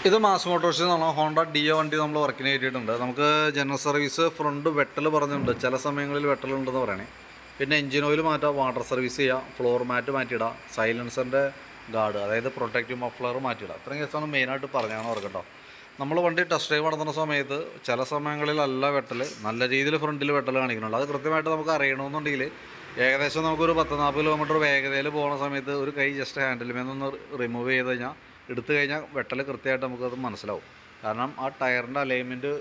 ഇത് മാസ് മോട്ടോഴ്സിൽ നിന്നുള്ള Honda deo വണ്ടി നമ്മൾ വർക്കിന് കയറ്റിയിട്ടുണ്ട്. നമുക്ക് ജനറൽ സർവീസ് ഫ്രണ്ട് വെട്ടൽ പറഞ്ഞിട്ടുണ്ട്, ചില സമയങ്ങളിൽ വെട്ടലുണ്ടെന്ന് പറയണേ. പിന്നെ എഞ്ചിൻ ഓയിൽ മാറ്റാം, വാട്ടർ സർവീസ് ചെയ്യാം, ഫ്ലോർ മാറ്റ് മാറ്റിയിടാം, സൈലൻസറിൻ്റെ ഗാർഡ് അതായത് പ്രൊട്ടക്റ്റീവ് മഫ്ലർ മാറ്റിയിടാം. ഇത്രയും കേസാണ് മെയിനായിട്ട് പറഞ്ഞാണ് ഓർക്കട്ടോ. നമ്മൾ വണ്ടി ടെസ്റ്റ് ഡ്രൈവ് നടത്തുന്ന സമയത്ത് ചില സമയങ്ങളിലല്ല വെട്ടൽ, നല്ല രീതിയിൽ ഫ്രണ്ടിൽ വെട്ടൽ കാണിക്കുന്നുണ്ട്. അത് കൃത്യമായിട്ട് നമുക്ക് അറിയണമെന്നുണ്ടെങ്കിൽ ഏകദേശം നമുക്കൊരു 10-40 കിലോമീറ്റർ വേഗതയിൽ പോകുന്ന സമയത്ത് ഒരു കൈ ജസ്റ്റ് ഹാൻഡിൽമേന്നൊന്ന് റിമൂവ് ചെയ്ത് കഴിഞ്ഞാൽ എടുത്തു കഴിഞ്ഞാൽ വെട്ടൽ കൃത്യമായിട്ട് നമുക്കത് മനസ്സിലാവും. കാരണം ആ ടയറിൻ്റെ അലൈൻമെൻറ്റ്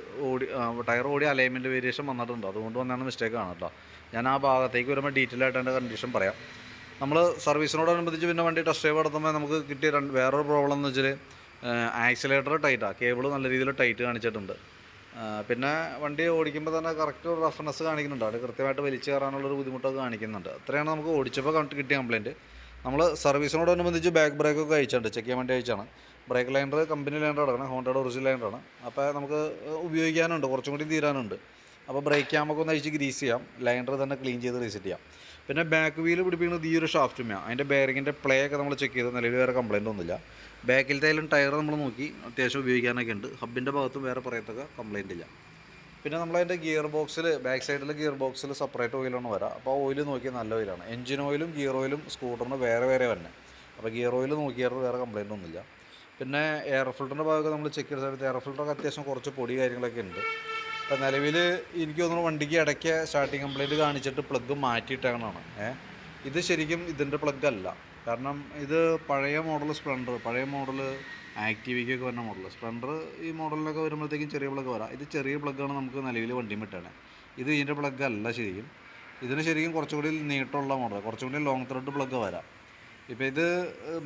ടയർ ഓടി അലൈൻമെൻറ്റ് വേരിയേഷൻ വന്നിട്ടുണ്ട്, അതുകൊണ്ട് വന്നാണ് മിസ്റ്റേക്കാണ് കേട്ടോ. ഞാൻ ആ ഭാഗത്തേക്ക് വരുമ്പോൾ ഡീറ്റെയിൽ ആയിട്ട് എൻ്റെ കണ്ടീഷൻ പറയാം. നമ്മൾ സർവീസിനോടനുബന്ധിച്ച് പിന്നെ വണ്ടി ടെസ്റ്റ് ഡ്രൈവ് നടത്തുമ്പോൾ നമുക്ക് കിട്ടിയ വേറൊരു പ്രോബ്ലം എന്ന് വെച്ചാൽ ആക്സിലേറ്റർ ടൈറ്റാണ്, കേബിൾ നല്ല രീതിയിൽ ടൈറ്റ് കാണിച്ചിട്ടുണ്ട്. പിന്നെ വണ്ടി ഓടിക്കുമ്പോൾ തന്നെ കറക്റ്റ് ഒരു റഫ്നെസ് കാണിക്കുന്നുണ്ട്, അത് കൃത്യമായിട്ട് വലിച്ചു കയറാനുള്ളൊരു ബുദ്ധിമുട്ടൊക്കെ കാണിക്കുന്നുണ്ട്. അത്രയാണ് നമുക്ക് ഓടിച്ചപ്പോൾ കിട്ടിയ കംപ്ലയിൻറ്റ്. നമ്മൾ സർവീസിനോടനുബന്ധിച്ച് ബാക്ക് ബ്രേക്കൊക്കെ അയച്ചിട്ടുണ്ട്, ചെക്ക് ചെയ്യാൻ വേണ്ടി അയച്ചാണ്. ബ്രേക്ക് ലൈനർ കമ്പനി ലൈനർ കിടക്കണം, ഹോണ്ടയുടെ ഒറിജിനൽ ലൈനറാണ്. അപ്പോൾ നമുക്ക് ഉപയോഗിക്കാനുണ്ട്, കുറച്ചും കൂടി തീരാനുണ്ട്. അപ്പോൾ ബ്രേക്ക് ക്യാമൊക്കെ ഒന്ന് അയച്ച് ഗ്രീസ് ചെയ്യാം, ലൈനർ തന്നെ ക്ലീൻ ചെയ്ത് റീസെറ്റ് ചെയ്യാം. പിന്നെ ബാക്ക് വീല് പിടിപ്പിക്കുന്നത് ഈ ഒരു ഷാഫ്റ്റുമാണ്. അതിൻ്റെ ബെയറിങ്ങിൻ്റെ പ്ലേ ഒക്കെ നമ്മൾ ചെക്ക് ചെയ്ത് നിലവിൽ വേറെ കംപ്ലയിൻ്റ് ഒന്നുമില്ല. ബാക്കിലത്തേലും ടയർ നമ്മൾ നോക്കി അത്യാവശ്യം ഉപയോഗിക്കാനൊക്കെ ഉണ്ട്. ഹബിൻ്റെ ഭാഗത്തും വേറെ പറയത്തൊക്കെ കംപ്ലയിൻ്റ് ഇല്ല. പിന്നെ നമ്മളതിൻ്റെ ഗിയർ ബോക്സിൽ ബാക്ക് സൈഡിൽ ഗിയർ ബോക്സിൽ സെപ്പറേറ്റ് ഓയിലാണ് വരാം. അപ്പോൾ ആ ഓയിൽ നോക്കിയാൽ നല്ല ഓയിലാണ്. എഞ്ചിൻ ഓയിലും ഗിയർ ഓയിലും സ്കൂട്ടറിന് വേറെ വേറെ തന്നെ. അപ്പോൾ ഗിയർ ഓയിൽ നോക്കിയാൽ വേറെ കംപ്ലയിൻ്റ് ഒന്നുമില്ല. പിന്നെ എയർ ഫിൽറ്ററിൻ്റെ ഭാഗമൊക്കെ നമ്മൾ ചെക്ക് ചെയ്ത സമയത്ത് എയർ ഫിൽറ്ററൊക്കെ അത്യാവശ്യം കുറച്ച് പൊടി കാര്യങ്ങളൊക്കെ ഉണ്ട്. അപ്പോൾ നിലവിൽ എനിക്ക് തോന്നുന്നു വണ്ടിക്ക് ഇടയ്ക്ക് സ്റ്റാർട്ടിങ് കംപ്ലയിൻറ്റ് കാണിച്ചിട്ട് പ്ലഗ് മാറ്റിയിട്ടാണ്. ഇത് ശരിക്കും ഇതിൻ്റെ പ്ലഗ് അല്ല. കാരണം ഇത് പഴയ മോഡൽ സ്പ്ലെൻഡർ, പഴയ മോഡൽ ആക്റ്റീവയ്ക്കൊക്കെ വരുന്ന മോഡൽ സ്പ്ലെൻഡർ, ഈ മോഡലിലൊക്കെ വരുമ്പോഴത്തേക്കും ചെറിയ പ്ലഗ് വരാം. ഇത് ചെറിയ പ്ലഗ്ഗാണ് നമുക്ക് നിലവിൽ വണ്ടി വിട്ടാണ്. ഇത് ഇതിൻ്റെ പ്ലഗ് അല്ല ശരിക്കും. ഇതിന് ശരിക്കും കുറച്ചുകൂടി നീട്ടമുള്ള മോഡൽ, കുറച്ചുകൂടി ലോങ് ത്രെഡ് പ്ലഗ് വരാം. ഇപ്പോൾ ഇത്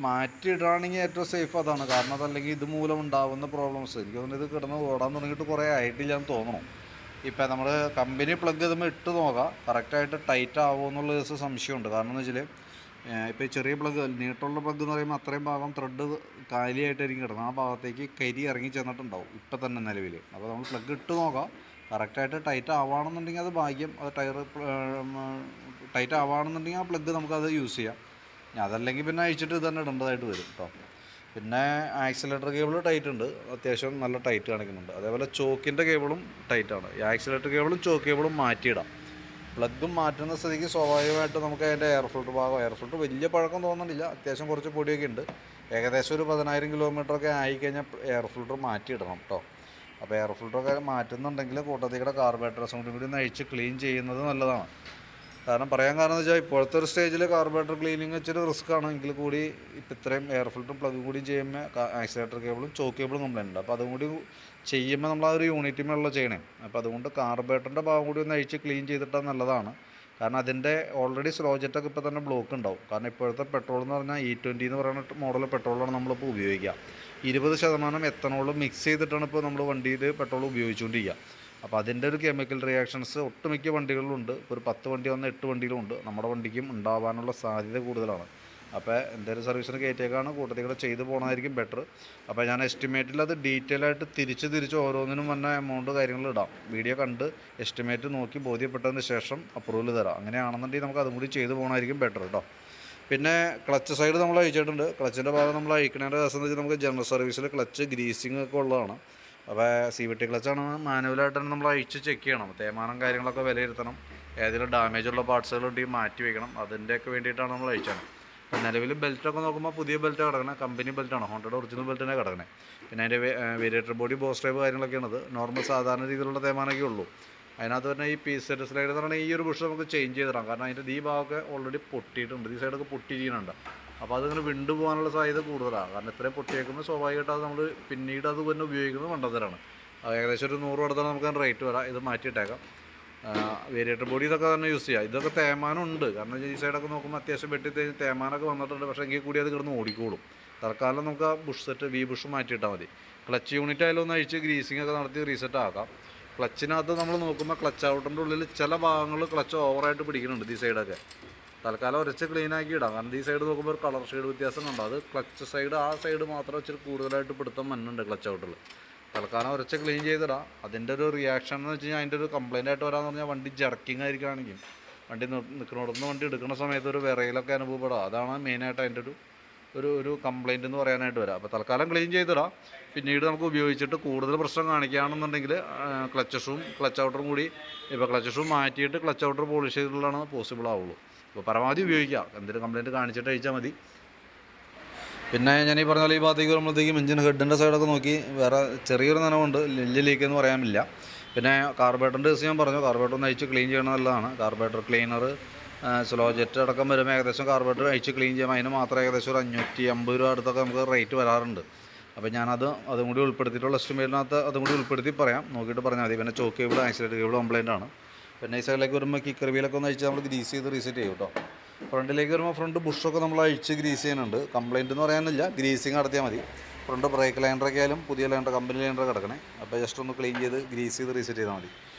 മാറ്റിയിടുകയാണെങ്കിൽ ഏറ്റവും സേഫ് അതാണ്. കാരണം അതല്ലെങ്കിൽ ഇത് മൂലം ഉണ്ടാകുന്ന പ്രോബ്ലംസ് എനിക്ക് തോന്നുന്നു ഇത് കിടന്ന് ഓടാൻ തുടങ്ങിയിട്ട് കുറേ ആയിട്ടില്ല എന്ന് തോന്നുന്നു. ഇപ്പം നമ്മൾ കമ്പനി പ്ലഗ് ഇതുമ്പോൾ ഇട്ട് നോക്കാം, കറക്റ്റായിട്ട് ടൈറ്റ് ആവുമോ എന്നുള്ള ദിവസം സംശയമുണ്ട്. കാരണം എന്ന് വെച്ചാൽ ഇപ്പോൾ ചെറിയ പ്ലഗ്, നീട്ടുള്ള പ്ലഗ് എന്ന് പറയുമ്പോൾ അത്രയും ഭാഗം ത്രെഡ് കാലിയായിട്ടായിരിക്കും കിടക്കുന്നത്, ആ ഭാഗത്തേക്ക് കരി ഇറങ്ങി ചെന്നിട്ടുണ്ടാവും ഇപ്പം തന്നെ നിലവിൽ. അപ്പോൾ നമ്മൾ പ്ലഗ് ഇട്ട് നോക്കാം, കറക്റ്റായിട്ട് ടൈറ്റ് ആവുകയാണെന്നുണ്ടെങ്കിൽ അത് ഭാഗ്യം. അത് ടയർ ടൈറ്റ് ആവുകയാണെന്നുണ്ടെങ്കിൽ ആ പ്ലഗ് നമുക്കത് യൂസ് ചെയ്യാം. അതല്ലെങ്കിൽ പിന്നെ അഴിച്ചിട്ട് ഇത് തന്നെ ഇടേണ്ടതായിട്ട് വരും കേട്ടോ. പിന്നെ ആക്സിലേറ്റർ കേബിൾ ടൈറ്റ് ഉണ്ട്, അത്യാവശ്യം നല്ല ടൈറ്റ് കാണിക്കുന്നുണ്ട്. അതേപോലെ ചോക്കിൻ്റെ കേബിളും ടൈറ്റാണ്. ഈ ആക്സിലേറ്റർ കേബിളും ചോക്ക് കേബിളും മാറ്റിയിടാം. പ്ലഗും മാറ്റുന്ന സ്ഥിതിക്ക് സ്വാഭാവികമായിട്ട് നമുക്ക് അതിൻ്റെ എയർ ഫിൽറ്റർ ഭാഗം, എയർ ഫിൽറ്റർ വലിയ പഴക്കം തോന്നുന്നില്ല, അത്യാവശ്യം കുറച്ച് പൊടിയൊക്കെ ഉണ്ട്. ഏകദേശം ഒരു 10,000 കിലോമീറ്ററൊക്കെ ആയിക്കഴിഞ്ഞാൽ എയർ ഫിൽറ്റർ മാറ്റിയിടണം കേട്ടോ. അപ്പോൾ എയർ ഫിൽറ്ററൊക്കെ മാറ്റുന്നുണ്ടെങ്കിൽ കൂട്ടത്തിയുടെ കാർബറേറ്റർ സൗണ്ടും കൂടി ഒന്ന് അഴിച്ച് ക്ലീൻ ചെയ്യുന്നത് നല്ലതാണ്. കാരണം പറയാൻ കാരണം എന്ന് വെച്ചാൽ ഇപ്പോഴത്തെ ഒരു സ്റ്റേജിൽ കാർബറേറ്റർ ക്ലീനിങ് വെച്ചൊരു റിസ്ക് ആണ്. എങ്കിൽ കൂടി ഇപ്പം ഇത്രയും എയർ ഫിൽറ്ററും പ്ലഗും കൂടി ചെയ്യുമ്പോൾ ആക്സിലേറ്റർ കേബിളും ചോക്ക് കേബിളും കംപ്ലൈൻ്റ് ഉണ്ട്. അപ്പോൾ അതും കൂടി ചെയ്യുമ്പോൾ നമ്മൾ ആ ഒരു യൂണിറ്റുമേലുള്ള ചെയ്യണേ. അപ്പോൾ അതുകൊണ്ട് കാർബറേറ്ററിൻ്റെ ഭാഗം കൂടി ഒന്ന് അഴിച്ച് ക്ലീൻ ചെയ്തിട്ടാൽ നല്ലതാണ്. കാരണം അതിൻ്റെ ഓൾറെഡി സ്ലോ ജെറ്റൊക്കെ ഇപ്പോൾ തന്നെ ബ്ലോക്ക് ഉണ്ടാവും. കാരണം ഇപ്പോഴത്തെ പെട്രോൾ എന്ന് പറഞ്ഞാൽ E20 എന്ന് പറയുന്ന മോഡൽ പെട്രോളാണ് നമ്മളിപ്പോൾ ഉപയോഗിക്കുക. 20% എത്തനോൾ മിക്സ് ചെയ്തിട്ടാണ് ഇപ്പോൾ നമ്മൾ വണ്ടിയിൽ പെട്രോൾ ഉപയോഗിച്ചുകൊണ്ടിരിക്കുക. അപ്പോൾ അതിൻ്റെ ഒരു കെമിക്കൽ റിയാക്ഷൻസ് ഒട്ടുമിക്ക വണ്ടികളിലുണ്ട്. ഒരു 10 വണ്ടി വന്ന 8 വണ്ടിയിലുണ്ട്. നമ്മുടെ വണ്ടിക്കും ഉണ്ടാവാനുള്ള സാധ്യത കൂടുതലാണ്. അപ്പോൾ എന്തെങ്കിലും സർവീസിന് കയറ്റിയേക്കാണ് കൂട്ടത്തിലൂടെ ചെയ്ത് പോകുന്നതായിരിക്കും ബെറ്റർ. അപ്പോൾ ഞാൻ എസ്റ്റിമേറ്റിൽ അത് ഡീറ്റെയിൽ ആയിട്ട് തിരിച്ച് ഓരോന്നിനും വന്ന എമൗണ്ട് കാര്യങ്ങൾ ഇടാം. വീഡിയോ കണ്ട് എസ്റ്റിമേറ്റ് നോക്കി ബോധ്യപ്പെട്ടതിന് ശേഷം അപ്രൂവൽ തരാം. അങ്ങനെയാണെന്നുണ്ടെങ്കിൽ നമുക്ക് അതും കൂടി ചെയ്ത് പോകുന്നതായിരിക്കും ബെറ്റർ കേട്ടോ. പിന്നെ ക്ലച്ച് സൈഡ് നമ്മൾ അയച്ചിട്ടുണ്ട്. ക്ലച്ചിൻ്റെ ഭാഗം നമ്മൾ അയക്കുന്നതിൻ്റെ ദിവസം എന്ന് വെച്ചാൽ നമുക്ക് ജനറൽ സർവീസിൽ ക്ലച്ച് ഗ്രീസിങ് ഒക്കെ ഉള്ളതാണ്. അപ്പോൾ CVT ക്ലച്ചാണ് മാനുവലായിട്ട് തന്നെ നമ്മൾ അഴിച്ച് ചെക്ക് ചെയ്യണം. തേയ്മാനം കാര്യങ്ങളൊക്കെ വിലയിരുത്തണം. ഏതെങ്കിലും ഡാമേജുള്ള പാർട്സുകൾ ഉണ്ടെങ്കിൽ മാറ്റി വയ്ക്കണം. അതിൻ്റെയൊക്കെ വേണ്ടിയിട്ടാണ് നമ്മൾ അഴിച്ചത്. അപ്പോൾ നിലവിൽ ബെൽറ്റൊക്കെ നോക്കുമ്പോൾ പുതിയ ബെൽറ്റ് കിടക്കണേ, കമ്പനി ബെൽറ്റാണ്, ഹോണ്ടയുടെ ഒറിജിനൽ ബെൽറ്റിനെ കിടക്കണേ. പിന്നെ അതിൻ്റെ വേരിയേറ്റർ ബോഡി ബോസ് ടൈപ്പ് കാര്യങ്ങളൊക്കെയാണത്. നോർമൽ സാധാരണ രീതിയിലുള്ള തേയ്മാനമൊക്കെ ഉള്ളൂ. അതിനകത്ത് തന്നെ ഈ പീസ് സെറ്റ് സ്ലൈഡ് എന്ന് പറഞ്ഞാൽ ഈ ഒരു ബുഷ് നമുക്ക് ചേഞ്ച് ചെയ്തിടാം. കാരണം അതിൻ്റെ ഈ ഭാഗമൊക്കെ ഓൾറെഡി പൊട്ടിയിട്ടുണ്ട്, ഈ സൈഡൊക്കെ പൊട്ടിയിരിക്കുന്നുണ്ട്. അപ്പോൾ അതിങ്ങനെ വിണ്ടു പോകാനുള്ള സാധ്യത കൂടുതലാണ്. കാരണം ഇത്രയും പൊട്ടിയേക്കുമ്പോൾ സ്വാഭാവികമായിട്ട് അത് നമ്മൾ പിന്നീട് അത് തന്നെ ഉപയോഗിക്കുന്നത് മണ്ടത്തരാണ്. ഏകദേശം ഒരു 100 അടുത്താണ് നമുക്ക് അതിന് റേറ്റ് വരാം. ഇത് മാറ്റിയിട്ടേക്കാം. വേരിയേറ്റർ ബോഡി ഇതൊക്കെ തന്നെ യൂസ് ചെയ്യാം. ഇതൊക്കെ തേയ്മാനം ഉണ്ട്. കാരണം ഈ സൈഡൊക്കെ നോക്കുമ്പോൾ അത്യാവശ്യം വെട്ടി തേയ്മാനമൊക്കെ വന്നിട്ടുണ്ട്. പക്ഷേ എങ്കിൽ കൂടി അത് കിടന്ന് ഓടിക്കോളും. തൽക്കാലം നമുക്ക് ആ ബുഷ് സെറ്റ് ബുഷ് മാറ്റിയിട്ടാൽ മതി. ക്ലച്ച് യൂണിറ്റ് ആയാലും ഒന്ന് അഴിച്ച് ഗ്രീസിങ് ഒക്കെ നടത്തി റീസെറ്റ് ആക്കാം. ക്ലച്ചിനകത്ത് നമ്മൾ നോക്കുമ്പോൾ ക്ലച്ച് ഔട്ടറിൻ്റെ ഉള്ളിൽ ചില ഭാഗങ്ങൾ ക്ലച്ച് ഓവറായിട്ട് പിടിക്കുന്നുണ്ട്. ഈ സൈഡൊക്കെ തൽക്കാലം ഉരച്ച് ക്ലീനാക്കി ഇടാം. കാരണം ഈ സൈഡ് നോക്കുമ്പോൾ ഒരു കളർ ഷെയ്ഡ് വ്യത്യാസം കണ്ടോ, അത് ക്ലച്ച് സൈഡ് ആ സൈഡ് മാത്രം ഇച്ചിരി കൂടുതലായിട്ട് പിടുത്തം വന്നുണ്ട് ക്ലച്ച് ഔട്ടിൽ. തൽക്കാലം ഉരച്ച് ക്ലീൻ ചെയ്തിടാം. അതിൻ്റെ ഒരു റിയാക്ഷൻ എന്ന് വെച്ച് കഴിഞ്ഞാൽ അതിൻ്റെ ഒരു കംപ്ലയിൻ്റ് ആയിട്ട് വരാമെന്ന് പറഞ്ഞാൽ വണ്ടി ജർക്കിങ് ആയിരിക്കുകയാണെങ്കിൽ വണ്ടി നിൽക്കുന്നിടത്തുനിന്ന് വണ്ടി എടുക്കുന്ന സമയത്ത് ഒരു വിറയിലൊക്കെ അനുഭവപ്പെടാം. അതാണ് മെയിനായിട്ട് അതിൻ്റെ ഒരു ഒരു കംപ്ലയിൻ്റ് എന്ന് പറയാനായിട്ട് വരാം. അപ്പോൾ തൽക്കാലം ക്ലീൻ ചെയ്തിടാം. പിന്നീട് നമുക്ക് ഉപയോഗിച്ചിട്ട് കൂടുതൽ പ്രശ്നം കാണിക്കുകയാണെന്നുണ്ടെങ്കിൽ ക്ലച്ച് ഷൂവും ക്ലച്ച് ഔട്ടറും കൂടി, ഇപ്പോൾ ക്ലച്ച് ഷൂ മാറ്റിയിട്ട് ക്ലച്ച് ഔട്ടർ പോളിഷ് ചെയ്തിട്ടുള്ളതാണ് പോസിബിൾ ആവുള്ളൂ. അപ്പോൾ പരമാവധി ഉപയോഗിക്കാം. എന്തെങ്കിലും കംപ്ലയിൻറ്റ് കാണിച്ചിട്ട് അയച്ചാൽ മതി. പിന്നെ ഞാൻ ഈ പറഞ്ഞ പോലെ ഈ ഭാഗത്തേക്ക് വരുമ്പോഴത്തേക്കും എഞ്ചിൻ ഹെഡിൻ്റെ സൈഡൊക്കെ നോക്കി വേറെ ചെറിയൊരു നനവുണ്ട്, വലിയ ലീക്ക് എന്ന് പറയാനില്ല. പിന്നെ കാർബറേറ്ററിൻ്റെ കേസ് ഞാൻ പറഞ്ഞു, കാർബറേറ്റർ ഒന്ന് അയച്ച് ക്ലീൻ ചെയ്യണം നല്ലതാണ്. കാർബറേറ്റർ ക്ലീനർ, സ്ലോ ജെറ്റ് അടക്കം വരുമ്പോൾ ഏകദേശം കാർബറേറ്റർ അയച്ച് ക്ലീൻ ചെയ്യുമ്പോൾ അതിന് മാത്രം ഏകദേശം ഒരു 550 രൂപ അടുത്തൊക്കെ നമുക്ക് റേറ്റ് വരാറുണ്ട്. അപ്പോൾ അതും കൂടി ഉൾപ്പെടുത്തിയിട്ടുള്ള എസ്റ്റിമേറ്റിനകത്ത് അതും കൂടി ഉൾപ്പെടുത്തി പറയാം, നോക്കിയിട്ട് പറഞ്ഞാൽ മതി. പിന്നെ chalk cable, accelerator cable complaint ആണ്. പിന്നെ ഈ സൈഡിലേക്ക് വരുമ്പോൾ കിക്കർ വീലൊക്കെ ഒന്ന് അയച്ച് നമ്മൾ ഗ്രീസ് ചെയ്ത് റീസെറ്റ് ചെയ്യും കേട്ടോ. ഫ്രണ്ടിലേക്ക് വരുമ്പോൾ ഫ്രണ്ട് ബുഷൊക്കെ നമ്മൾ അഴിച്ച് ഗ്രീസ് ചെയ്യുന്നുണ്ട്. കംപ്ലയിൻ്റ് എന്ന് പറയാനില്ല, ഗ്രീസിങ് നടത്തിയാൽ മതി. ഫ്രണ്ട് ബ്രേക്ക് ലൈൻഡറൊക്കെ ആയാലും പുതിയ ലൈൻഡർ, കമ്പനി ലൈൻഡർ കിടക്കണേ. അപ്പോൾ ജസ്റ്റ് ഒന്ന് ക്ലീൻ ചെയ്ത് ഗ്രീസ് ചെയ്ത് റീസെറ്റ് ചെയ്താൽ മതി.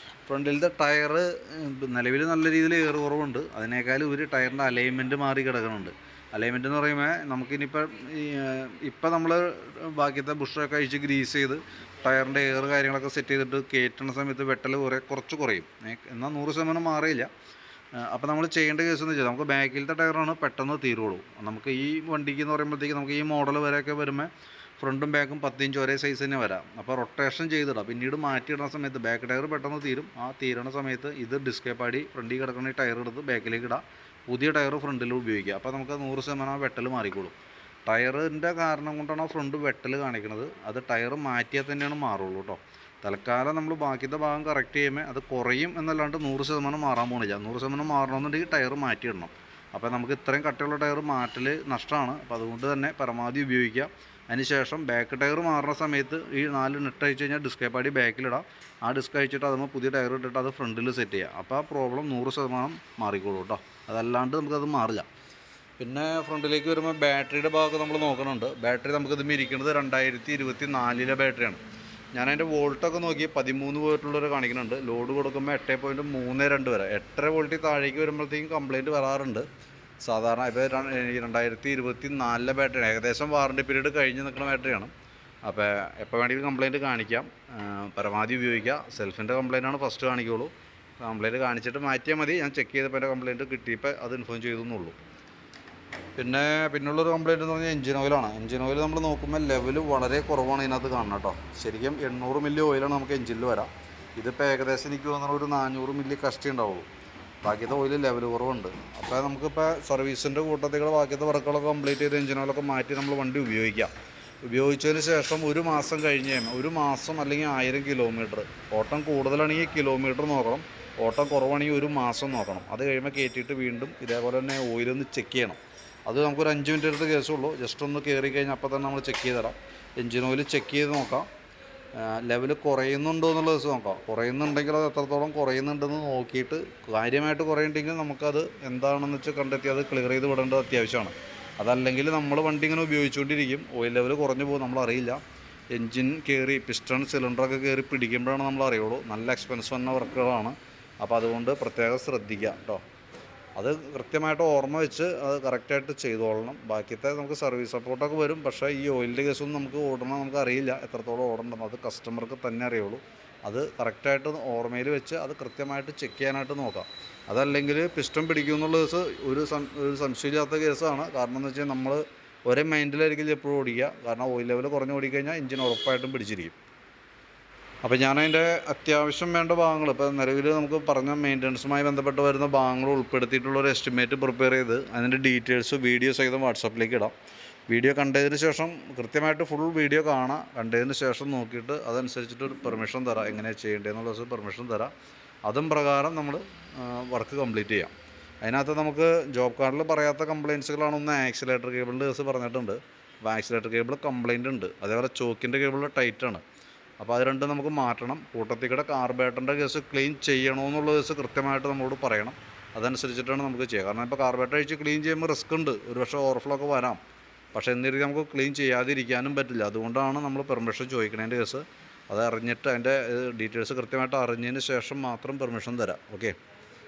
ഫ്രണ്ടിലത്തെ ടയർ നിലവിൽ നല്ല രീതിയിൽ ഏറ് കുറവുണ്ട്. അതിനേക്കാളും ഒരു ടയറിൻ്റെ അലൈൻമെൻറ്റ് മാറി കിടക്കുന്നുണ്ട്. അലൈൻമെൻറ്റ് എന്ന് പറയുമ്പോൾ നമുക്കിനിപ്പോൾ നമ്മൾ ബാക്കിയത്തെ ബുഷൊക്കെ അഴിച്ച് ഗ്രീസ് ചെയ്ത് ടയറിൻ്റെ എയർ കാര്യങ്ങളൊക്കെ സെറ്റ് ചെയ്തിട്ട് കയറ്റുന്ന സമയത്ത് വെട്ടൽ കുറച്ച് കുറയും. എന്നാൽ 100% മാറിയില്ല. അപ്പോൾ നമ്മൾ ചെയ്യേണ്ട കേസ് എന്ന് വെച്ചാൽ നമുക്ക് ബാക്കിലത്തെ ടയറാണ് പെട്ടെന്ന് തീരുള്ളൂ. നമുക്ക് ഈ വണ്ടിക്ക് എന്ന് പറയുമ്പോഴത്തേക്ക് നമുക്ക് ഈ മോഡൽ വരെയൊക്കെ വരുമ്പോൾ ഫ്രണ്ടും ബാക്കും 10 ഇഞ്ച് ഒരേ സൈസ് തന്നെ വരാം. അപ്പോൾ റൊട്ടേഷൻ ചെയ്തിടാം. പിന്നീട് മാറ്റിയിടുന്ന സമയത്ത് ബാക്ക് ടയർ പെട്ടെന്ന് തീരും. ആ തീരണ സമയത്ത് ഇത് ഡിസ്കേ പാടി ഫ്രണ്ടിൽ കിടക്കുന്ന ഈ ടയർ എടുത്ത് ബാക്കിലേക്ക് ഇടാം, പുതിയ ടയർ ഫ്രണ്ടിൽ ഉപയോഗിക്കുക. അപ്പോൾ നമുക്ക് 100% വെട്ടൽ മാറിക്കോളും. ടയറിൻ്റെ കാരണം കൊണ്ടാണ് ഫ്രണ്ട് വെട്ടൽ കാണിക്കുന്നത്. അത് ടയർ മാറ്റിയാൽ തന്നെയാണ് മാറുള്ളൂ കേട്ടോ. തൽക്കാലം നമ്മൾ ബാക്കിയത്തെ ഭാഗം കറക്റ്റ് ചെയ്യുമ്പോൾ അത് കുറയും എന്നല്ലാണ്ട് 100% മാറാൻ പോകുന്നില്ല. 100% മാറണമെന്നുണ്ടെങ്കിൽ ടയർ മാറ്റിയിടണം. അപ്പോൾ നമുക്ക് ഇത്രയും കട്ടിയുള്ള ടയർ മാറ്റൽ നഷ്ടമാണ്. അപ്പോൾ അതുകൊണ്ട് തന്നെ പരമാവധി ഉപയോഗിക്കുക. അതിനുശേഷം ബാക്ക് ടയർ മാറുന്ന സമയത്ത് ഈ 4 നെട്ട് അയച്ചു കഴിഞ്ഞാൽ ഡിസ്കേ പാടി ബാക്കിലിടാം. ആ ഡിസ്ക് അയച്ചിട്ട് അതുമ്പോൾ പുതിയ ടയർ ഇട്ടിട്ട് അത് ഫ്രണ്ടിൽ സെറ്റ് ചെയ്യുക. അപ്പോൾ ആ പ്രോബ്ലം 100% മാറിക്കോളൂ കേട്ടോ. അതല്ലാണ്ട് നമുക്കത് മാറില്ല. പിന്നെ ഫ്രണ്ടിലേക്ക് വരുമ്പോൾ ബാറ്ററിയുടെ ഭാഗമൊക്കെ നമ്മൾ നോക്കണുണ്ട്. ബാറ്ററി നമുക്കിത് ഇരിക്കുന്നത് 2024 ബാറ്ററിയാണ്. ഞാനതിൻ്റെ വോൾട്ടൊക്കെ നോക്കി 13 വോൾട്ടുള്ളവരെ കാണിക്കുന്നുണ്ട്. ലോഡ് കൊടുക്കുമ്പോൾ 8.32 വരെ. 8.5 വോൾട്ടിൽ താഴേക്ക് വരുമ്പോഴത്തേക്കും കംപ്ലയിൻറ്റ് വരാറുണ്ട് സാധാരണ. ഇപ്പോൾ 2024 ബാറ്ററിയാണ്. ഏകദേശം വാറണ്ടി പീരീഡ് കഴിഞ്ഞ് നിൽക്കുന്ന ബാറ്ററിയാണ്. അപ്പോൾ എപ്പോൾ വേണമെങ്കിലും കംപ്ലയിൻറ്റ് കാണിക്കാം. പരമാവധി ഉപയോഗിക്കുക. സെൽഫിൻ്റെ കംപ്ലയിൻ്റാണ് ഫസ്റ്റ് കാണിക്കുള്ളൂ. കംപ്ലയിൻറ്റ് കാണിച്ചിട്ട് മാറ്റിയാൽ മതി. ഞാൻ ചെക്ക് ചെയ്തപ്പോൾ എൻ്റെ കംപ്ലയിൻറ്റ് കിട്ടിയപ്പോൾ അത് ഇൻഫോം ചെയ്തെന്നുള്ളൂ. പിന്നുള്ളൊരു കംപ്ലയിൻ്റ് എന്ന് പറഞ്ഞാൽ എഞ്ചിൻ ഓയിലാണ്. എഞ്ചിൻ ഓയിൽ നമ്മൾ നോക്കുമ്പോൾ ലെവൽ വളരെ കുറവാണ് ഇതിനകത്ത് കാണണം കേട്ടോ. ശരിക്കും 800 മില്ലി ഓയിലാണ് നമുക്ക് എഞ്ചിനിൽ വരാം. ഇതിപ്പോൾ ഏകദേശം എനിക്ക് തോന്നുന്ന ഒരു 400 മില്ലി കഷ്ടി ഉണ്ടാവുള്ളൂ. ബാക്കിയത്തെ ഓയിൽ ലെവൽ കുറവുണ്ട്. അപ്പോൾ നമുക്കിപ്പോൾ സർവീസിൻ്റെ കൂട്ടത്തിൽ ബാക്കിയത്തെ വർക്കുകളൊക്കെ കംപ്ലീറ്റ് ചെയ്ത് എഞ്ചിൻ ഓയിലൊക്കെ മാറ്റി നമ്മൾ വണ്ടി ഉപയോഗിക്കാം. ഉപയോഗിച്ചതിന് ശേഷം 1 മാസം കഴിഞ്ഞ് കഴിയുമ്പോൾ 1 മാസം അല്ലെങ്കിൽ 1000 കിലോമീറ്റർ, ഓട്ടം കൂടുതലാണെങ്കിൽ കിലോമീറ്റർ നോക്കണം, ഓട്ടം കുറവാണെങ്കിൽ 1 മാസം നോക്കണം. അത് കഴിയുമ്പോൾ കയറ്റിയിട്ട് വീണ്ടും ഇതേപോലെ തന്നെ ഓയിലൊന്ന് ചെക്ക് ചെയ്യണം. അത് നമുക്കൊരു 5 മിനിറ്റ് എടുത്ത് കേസുള്ളൂ. ജസ്റ്റ് ഒന്ന് കയറി കഴിഞ്ഞാൽ അപ്പോൾ തന്നെ നമ്മൾ ചെക്ക് ചെയ്ത് തരാം. എഞ്ചിൻ ഓയിൽ ചെക്ക് ചെയ്ത് നോക്കാം. ലെവൽ കുറയുന്നുണ്ടോ എന്നുള്ള ദിവസം നോക്കാം. കുറയുന്നുണ്ടെങ്കിൽ അത് എത്രത്തോളം കുറയുന്നുണ്ടെന്ന് നോക്കിയിട്ട് കാര്യമായിട്ട് കുറയുന്നുണ്ടെങ്കിൽ നമുക്കത് എന്താണെന്ന് വെച്ചാൽ കണ്ടെത്തി അത് ക്ലിയർ ചെയ്ത് വിടേണ്ടത് അത്യാവശ്യമാണ്. അതല്ലെങ്കിൽ നമ്മൾ വണ്ടി ഇങ്ങനെ ഉപയോഗിച്ചുകൊണ്ടിരിക്കും, ഓയിൽ ലെവൽ കുറഞ്ഞു പോകും, നമ്മളറിയില്ല. എഞ്ചിൻ കയറി പിസ്റ്റൺ സിലിണ്ടറൊക്കെ കയറി പിടിക്കുമ്പോഴാണ് നമ്മൾ അറിയുള്ളൂ. നല്ല എക്സ്പെൻസ് വന്ന വർക്കുകളാണ്. അപ്പോൾ അതുകൊണ്ട് പ്രത്യേകം ശ്രദ്ധിക്കുക കേട്ടോ. അത് കൃത്യമായിട്ട് ഓർമ്മ വെച്ച് അത് കറക്റ്റായിട്ട് ചെയ്തോളണം. ബാക്കിയത്തെ നമുക്ക് സർവീസ് സപ്പോർട്ടൊക്കെ വരും. പക്ഷേ ഈ ഓയിലിൻ്റെ കേസൊന്നും നമുക്ക് നമുക്ക് അറിയില്ല എത്രത്തോളം ഓടണമെന്ന്. അത് കസ്റ്റമർക്ക് തന്നെ അറിയുള്ളൂ. അത് കറക്റ്റായിട്ട് ഓർമ്മയിൽ വെച്ച് അത് കൃത്യമായിട്ട് ചെക്ക് ചെയ്യാനായിട്ട് നോക്കാം. അതല്ലെങ്കിൽ പിസ്റ്റൺ പിടിക്കും എന്നുള്ള കേസ് ഒരു സംശയമില്ലാത്ത കേസാണ്. കാരണം എന്ന് വെച്ചാൽ നമ്മൾ ഒരേ മൈൻഡിലായിരിക്കും എപ്പോഴും ഓടിക്കുക. കാരണം ഓയിൽ ലെവൽ കുറഞ്ഞ് ഓടിക്കഴിഞ്ഞാൽ എഞ്ചിൻ ഉറപ്പായിട്ടും പിടിച്ചിരിക്കും. അപ്പോൾ ഞാനതിൻ്റെ അത്യാവശ്യം വേണ്ട ഭാഗങ്ങൾ ഇപ്പോൾ നിലവിൽ നമുക്ക് പറഞ്ഞ മെയിൻ്റനൻസുമായി ബന്ധപ്പെട്ട് വരുന്ന ഭാഗങ്ങൾ ഉൾപ്പെടുത്തിയിട്ടുള്ളൊരു എസ്റ്റിമേറ്റ് പ്രിപ്പയർ ചെയ്ത് അതിൻ്റെ ഡീറ്റെയിൽസ് വീഡിയോ സഹിതം വാട്സാപ്പിലേക്ക് ഇടാം. വീഡിയോ കണ്ടതിന് ശേഷം കൃത്യമായിട്ട് ഫുൾ വീഡിയോ കാണാം. കണ്ടതിന് ശേഷം നോക്കിയിട്ട് അതനുസരിച്ചിട്ട് ഒരു പെർമിഷൻ തരാം, എങ്ങനെയാണ് ചെയ്യേണ്ടതെന്നുള്ള ദിവസം പെർമിഷൻ തരാം. അതും പ്രകാരം നമ്മൾ വർക്ക് കംപ്ലീറ്റ് ചെയ്യാം. അതിനകത്ത് നമുക്ക് ജോബ് കാർഡിൽ പറയാത്ത കംപ്ലയിൻസുകളാണ്. ഒന്ന് ആക്സിലേറ്റർ കേബിളിൻ്റെ കേസ് പറഞ്ഞിട്ടുണ്ട്. അപ്പോൾ ആക്സിലേറ്റർ കേബിൾ കംപ്ലയിൻ്റ് ഉണ്ട്. അതേപോലെ ചോക്കിൻ്റെ കേബിൾ ടൈറ്റാണ്. അപ്പോൾ അത് രണ്ടും നമുക്ക് മാറ്റണം. കൂട്ടത്തിക്കടെ കാർബേറ്ററിൻ്റെ കേസ് ക്ലീൻ ചെയ്യണമെന്നുള്ള കേസ് കൃത്യമായിട്ട് നമ്മളോട് പറയണം. അതനുസരിച്ചിട്ടാണ് നമുക്ക് ചെയ്യുക. കാരണം ഇപ്പോൾ കാർബേറ്റർ അഴിച്ച് ക്ലീൻ ചെയ്യുമ്പോൾ റിസ്ക് ഉണ്ട്, ഒരു പക്ഷേ ഓവർഫ്ലോ ഒക്കെ വരാം. പക്ഷേ എന്നിട്ട് നമുക്ക് ക്ലീൻ ചെയ്യാതിരിക്കാനും പറ്റില്ല. അതുകൊണ്ടാണ് നമ്മൾ പെർമിഷൻ ചോദിക്കണതിൻ്റെ കേസ്. അത് അറിഞ്ഞിട്ട് അതിൻ്റെ ഡീറ്റെയിൽസ് കൃത്യമായിട്ട് അറിഞ്ഞതിന് ശേഷം മാത്രം പെർമിഷൻ തരാം. ഓക്കെ.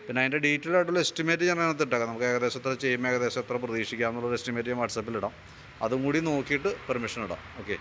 പിന്നെ അതിൻ്റെ ഡീറ്റെയിൽ ആയിട്ടുള്ള എസ്റ്റിമേറ്റ് ഞാൻ അതിനകത്ത് ഇട്ടേക്കാം. നമുക്ക് ഏകദേശം എത്ര ചെയ്യുമ്പോൾ ഏകദേശം എത്ര പ്രതീക്ഷിക്കാം എന്നുള്ളൊരു എസ്റ്റിമേറ്റ് ഞാൻ വാട്സാപ്പിൽ ഇടാം. അതും കൂടി നോക്കിയിട്ട് പെർമിഷൻ ഇടാം. ഓക്കെ.